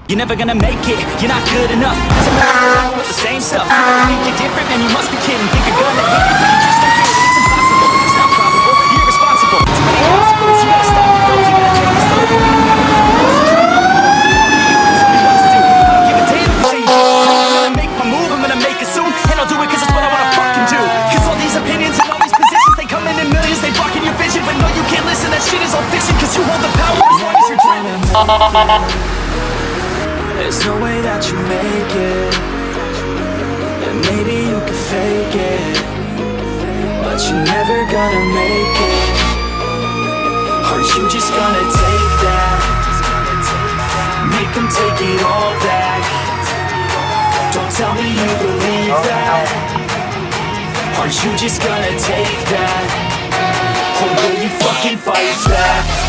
You're never gonna make it, you're not good enough. Doesn't matter with the same stuff. You think you're different, man, you must be kidding. Think you're gonna hit it, but you just don't get it. It's impossible, it's not probable, you're irresponsible. Too many obstacles, you gotta stop your goals, you gotta take it slow. Tell me what to do, I don't give a damn if you say you just I'm gonna make my move, I'm gonna make it soon. And I'll do it cause it's what I wanna fucking do. Cause all these opinions and all these positions, they come in millions, they blocking your vision. But no, you can't listen, that shit is all fiction. Cause you hold the power as long as you're dreaming. There's no way that you make it, and maybe you can fake it, but you're never gonna make it. Are you just gonna take that? Make them take it all back. Don't tell me you believe that. Are you just gonna take that? Or will you fucking fight back?